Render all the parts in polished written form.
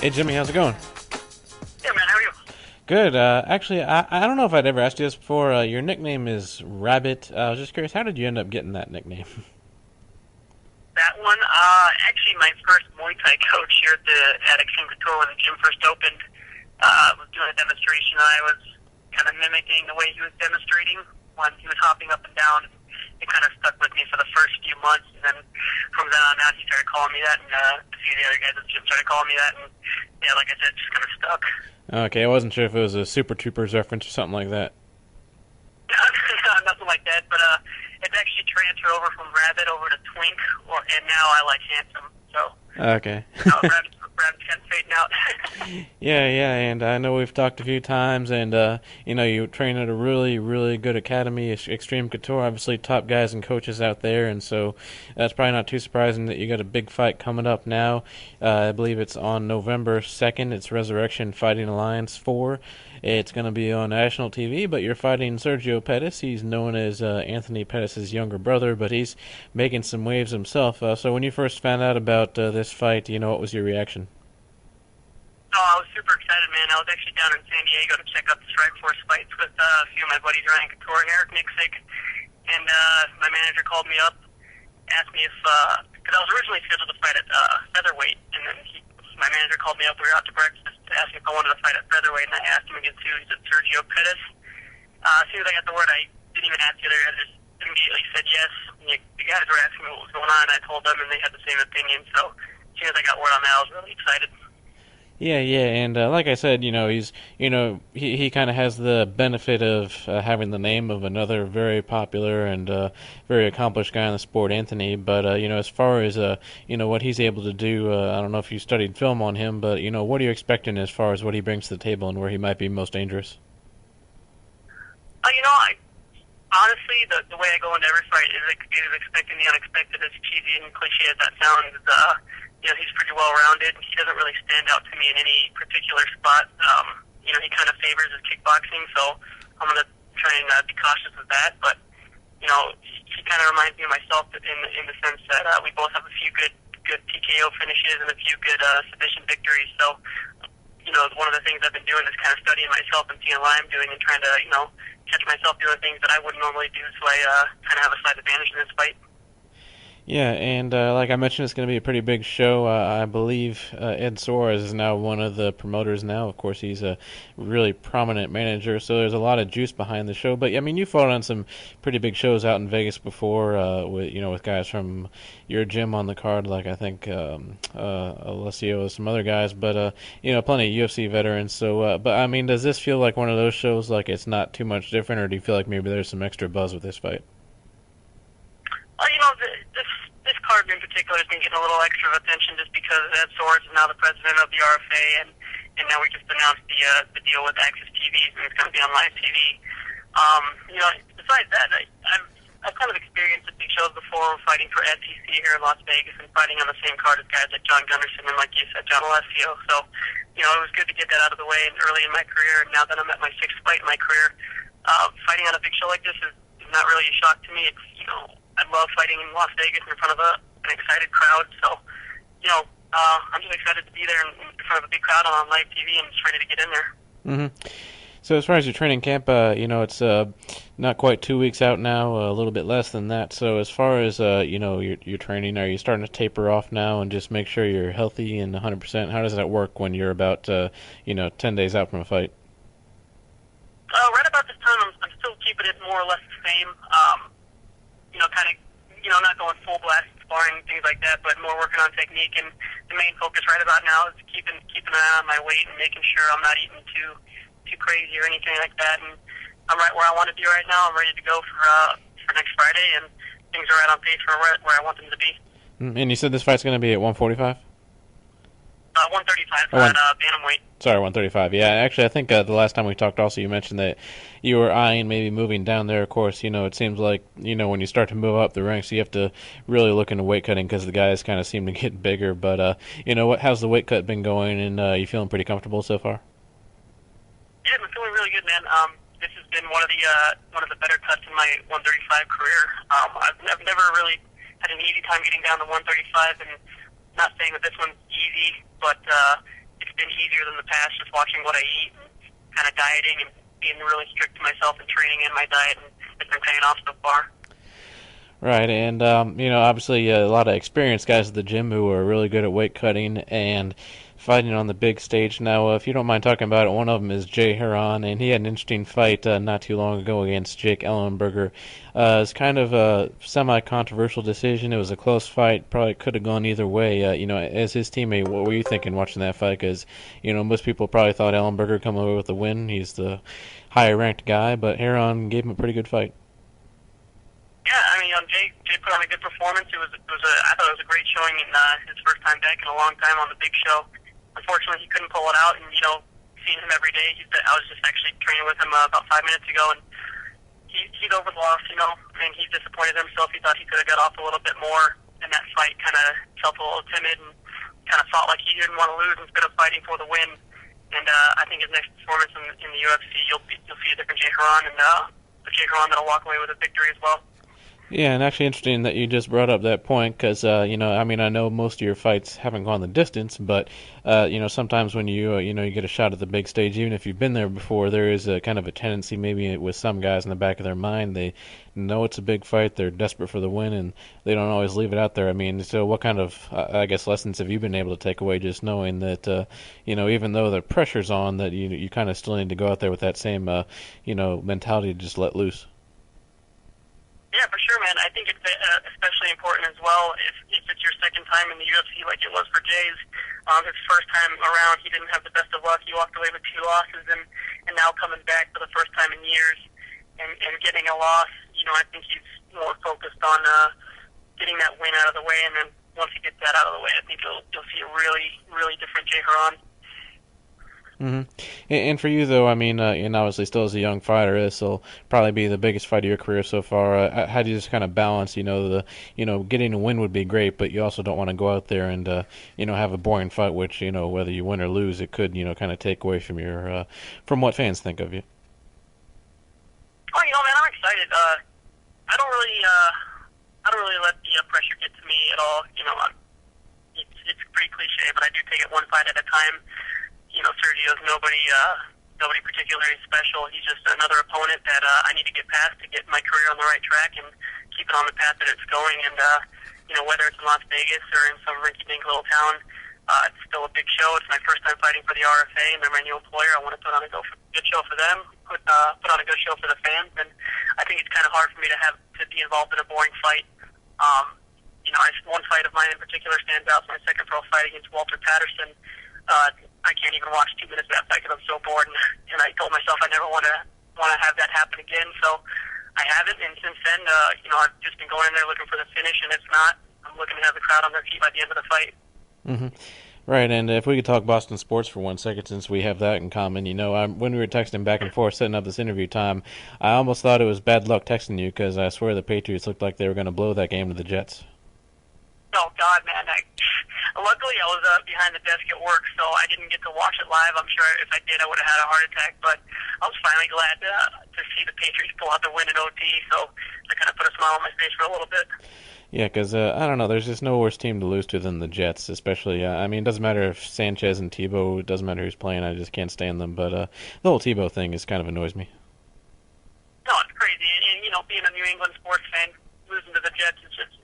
Hey Jimmy, how's it going? Yeah, man, how are you? Good. Actually, I don't know if I'd ever asked you this before. Your nickname is Rabbit. I was just curious, how did you end up getting that nickname? That one, actually, my first Muay Thai coach here at Xtreme Couture when the gym first opened was doing a demonstration. I was kind of mimicking the way he was demonstrating when he was hopping up and down. It kind of stuck with me for the first few months, and then from then on out, he started calling me that, and a few of the other guys at the gym started calling me that, and yeah, like I said, it just kind of stuck. Okay, I wasn't sure if it was a Super Troopers reference or something like that. Nothing like that, but it's actually transferred over from Rabbit over to Twink, and now I like Handsome. So Okay. Rabbit's kind of fading out. Yeah, and I know we've talked a few times, and you train at a really, really good academy, Xtreme Couture, obviously top guys and coaches out there, and so that's probably not too surprising that you got a big fight coming up now. I believe it's on November 2nd. It's Resurrection Fighting Alliance 4. It's going to be on national TV, but you're fighting Sergio Pettis. He's known as Anthony Pettis' younger brother, but he's making some waves himself. So when you first found out about this fight, what was your reaction? Oh, I was super excited, man. I was actually down in San Diego to check out the Strike Force fights with a few of my buddies, Ryan Couture and Eric Nixick, and my manager called me up, asked me if, because I was originally scheduled to fight at featherweight, and then my manager called me up, we were out to breakfast, to ask me if I wanted to fight at featherweight, and I asked him against who. He said Sergio Pettis. As soon as I got the word, I didn't even ask the other guys, I just immediately said yes. And the guys were asking me what was going on, and I told them, and they had the same opinion, so as soon as I got word on that, I was really excited. Yeah, and like I said, he kind of has the benefit of having the name of another very popular and very accomplished guy in the sport, Anthony. But as far as what he's able to do, I don't know if you studied film on him, but what are you expecting as far as what he brings to the table and where he might be most dangerous? Honestly, the way I go into every fight is expecting the unexpected, as cheesy and cliche as that sounds. He's pretty well-rounded. He doesn't really stand out to me in any particular spot. He kind of favors his kickboxing, so I'm going to try and be cautious of that. But, he kind of reminds me of myself in the sense that we both have a few good TKO finishes and a few good submission victories. So, one of the things I've been doing is kind of studying myself and seeing what I'm doing and trying to, catch myself doing things that I wouldn't normally do, so I kind of have a slight advantage in this fight. Yeah, and like I mentioned, it's going to be a pretty big show. I believe Ed Soares is now one of the promoters now. Of course, he's a really prominent manager, so there's a lot of juice behind the show. But, I mean, you fought on some pretty big shows out in Vegas before with guys from your gym on the card, like I think Alessio, some other guys, but, plenty of UFC veterans. So, but, I mean, does this feel like one of those shows, like it's not too much different, or do you feel like maybe there's some extra buzz with this fight? This card in particular has been getting a little extra attention just because Ed Soares is now the president of the RFA, and now we just announced the deal with AXS TV, and it's going to be on live TV. Besides that, I've kind of experienced at big shows before, fighting for FTC here in Las Vegas and fighting on the same card as guys like John Gunderson and, like you said, John Alessio. So, it was good to get that out of the way early in my career, and now that I'm at my sixth fight in my career, fighting on a big show like this is not really a shock to me. It's, I love fighting in Las Vegas in front of an excited crowd. So, I'm just excited to be there in front of a big crowd on live TV and just ready to get in there. Mm-hmm. So as far as your training camp, it's not quite 2 weeks out now, a little bit less than that. So as far as, your training, are you starting to taper off now and just make sure you're healthy and 100%? How does that work when you're about, 10 days out from a fight? Right about this time, I'm still keeping it more or less the same. Not going full blast sparring, things like that, but more working on technique. And the main focus right about now is keeping an eye on my weight and making sure I'm not eating too crazy or anything like that. And I'm right where I want to be right now. I'm ready to go for next Friday, and things are right on pace for where I want them to be. And you said this fight's going to be at 145? 135 at bantamweight. Sorry, 135. Yeah, actually, I think the last time we talked also you mentioned that you were eyeing maybe moving down there. Of course, it seems like, when you start to move up the ranks, you have to really look into weight cutting because the guys kind of seem to get bigger. But, how's the weight cut been going, and you feeling pretty comfortable so far? Yeah, I'm feeling really good, man. This has been one of the better cuts in my 135 career. I've never really had an easy time getting down to 135, and not saying that this one's easy, but it's been easier than the past, just watching what I eat, kind of dieting and being really strict to myself and training in my diet, and it's been paying off so far. Right, and obviously a lot of experienced guys at the gym who are really good at weight cutting and fighting on the big stage. Now, if you don't mind talking about it, one of them is Jay Heron, and he had an interesting fight not too long ago against Jake Ellenberger. It's kind of a semi-controversial decision. It was a close fight. Probably could have gone either way. As his teammate, what were you thinking watching that fight? Because most people probably thought Ellenberger come away with the win. He's the higher-ranked guy, but Heron gave him a pretty good fight. Yeah, I mean, Jay put on a good performance. I thought it was a great showing in his first time back in a long time on the big show. Unfortunately, he couldn't pull it out, and seeing him every day, I was just actually training with him about 5 minutes ago, and he's over the loss, and he disappointed himself. He thought he could have got off a little bit more in that fight. Kind of felt a little timid and kind of felt like he didn't want to lose instead of fighting for the win. And I think his next performance in the UFC, you'll see a different Jay Heron, and a Jay Heron that'll walk away with a victory as well. Yeah, and actually interesting that you just brought up that point because, I know most of your fights haven't gone the distance, but, sometimes when you get a shot at the big stage, even if you've been there before, there is a kind of a tendency maybe with some guys in the back of their mind, they know it's a big fight, they're desperate for the win, and they don't always leave it out there. I mean, so what kind of, lessons have you been able to take away just knowing that, even though the pressure's on, that you kind of still need to go out there with that same, mentality to just let loose? Yeah, for sure, man. I think it's especially important as well if it's your second time in the UFC like it was for Jay's. His first time around, he didn't have the best of luck. He walked away with 2 losses, and now coming back for the first time in years and getting a loss, I think he's more focused on getting that win out of the way, and then once he gets that out of the way, I think you'll see a really, really different Jay Heron. Mm-hmm. And for you, though, and obviously still as a young fighter, this will probably be the biggest fight of your career so far. How do you just kind of balance, getting a win would be great, but you also don't want to go out there and, have a boring fight, which, whether you win or lose, it could, kind of take away from your, from what fans think of you. Oh, man, I'm excited. I don't really let the pressure get to me at all. It's pretty cliche, but I do take it one fight at a time. Sergio's nobody particularly special. He's just another opponent that I need to get past to get my career on the right track and keep it on the path that it's going. And, whether it's in Las Vegas or in some rinky-dink little town, it's still a big show. It's my first time fighting for the RFA, and they're my new employer. I want to put on a good show for them, put on a good show for the fans. And I think it's kind of hard for me to be involved in a boring fight. One fight of mine in particular stands out. It's my second pro fight against Walter Patterson. I can't even watch 2 minutes of that fight because I'm so bored, and I told myself I never want to have that happen again. So I haven't, and since then, I've just been going in there looking for the finish, and it's not. I'm looking to have the crowd on their feet by the end of the fight. Mm-hmm. Right, and if we could talk Boston sports for 1 second, since we have that in common, when we were texting back and forth setting up this interview time, I almost thought it was bad luck texting you because I swear the Patriots looked like they were going to blow that game to the Jets. Oh, God, man. Luckily, I was behind the desk at work, so I didn't get to watch it live. I'm sure if I did, I would have had a heart attack. But I was finally glad to see the Patriots pull out the win in OT, so I kind of put a smile on my face for a little bit. Yeah, because, I don't know, there's just no worse team to lose to than the Jets, especially, it doesn't matter if Sanchez and Tebow, it doesn't matter who's playing, I just can't stand them. But the whole Tebow thing kind of annoys me. No, it's crazy. And being a New England sports fan, losing to the Jets is just,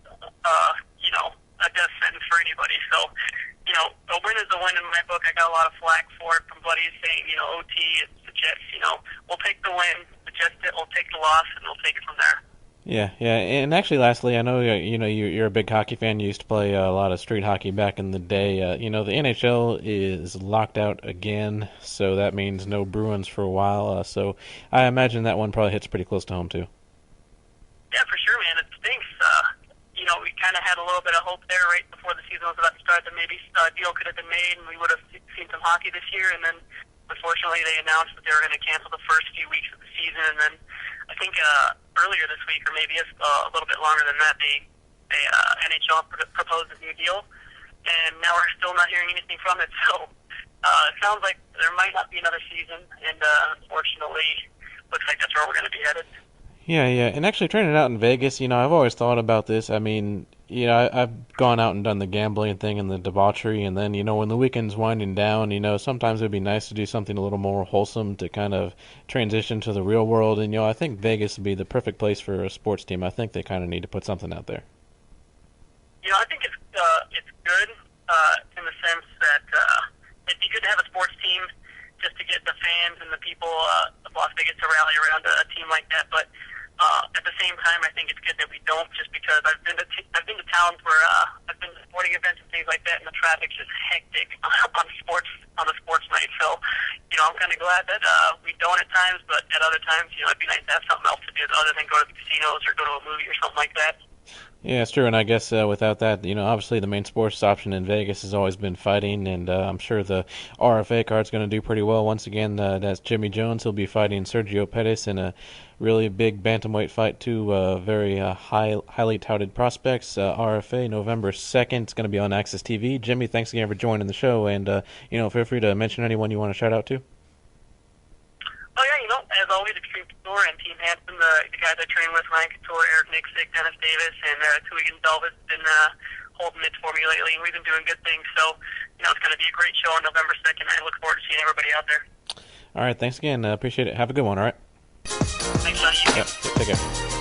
a death sentence for anybody. So, a win is a win in my book. I got a lot of flack for it from buddies saying, OT, it's the Jets, we'll take the win. The Jets will take the loss, and we'll take it from there. Yeah, and actually, lastly, I know you're a big hockey fan. You used to play a lot of street hockey back in the day. The NHL is locked out again, so that means no Bruins for a while. So I imagine that one probably hits pretty close to home too. Yeah, for sure, man. It stinks. We kind of had a little bit of hope there right before the season was about to start that maybe a deal could have been made and we would have seen some hockey this year. And then, unfortunately, they announced that they were going to cancel the first few weeks of the season. And then I think earlier this week, or maybe a little bit longer than that, the NHL proposed a new deal. And now we're still not hearing anything from it. So it sounds like there might not be another season. And unfortunately, looks like that's where we're going to be headed. Yeah, and actually training out in Vegas, I've always thought about this. I've gone out and done the gambling thing and the debauchery, and then, when the weekend's winding down, sometimes it'd be nice to do something a little more wholesome to kind of transition to the real world. And, I think Vegas would be the perfect place for a sports team. I think they kind of need to put something out there. I think it's good in the sense that it'd be good to have a sports team just to get the fans and the people of Las Vegas to rally around a team like that. But at the same time, I think it's good that we don't, just because I've been to towns where I've been to sporting events and things like that, and the traffic's just hectic on a sports night. So, I'm kind of glad that we don't at times, but at other times, it'd be nice to have something else to do other than go to the casinos or go to a movie or something like that. Yeah, it's true, and I guess without that, obviously the main sports option in Vegas has always been fighting, and I'm sure the RFA card's going to do pretty well. Once again, that's Jimmy Jones. He'll be fighting Sergio Pettis in a really big bantamweight fight, two very highly touted prospects. RFA, November 2nd. It's going to be on AXS TV. Jimmy, thanks again for joining the show, and feel free to mention anyone you want to shout out to. Oh, yeah, as always, Xtreme Couture and Team Hanson, the guys I train with, Ryan Couture, Eric Nixick, Dennis Davis, and Tuigan Belvis have been holding it for me lately, and we've been doing good things. So, it's going to be a great show on November 2nd. I look forward to seeing everybody out there. All right, thanks again. Appreciate it. Have a good one, all right? Thanks, Sonny. Yep, take care.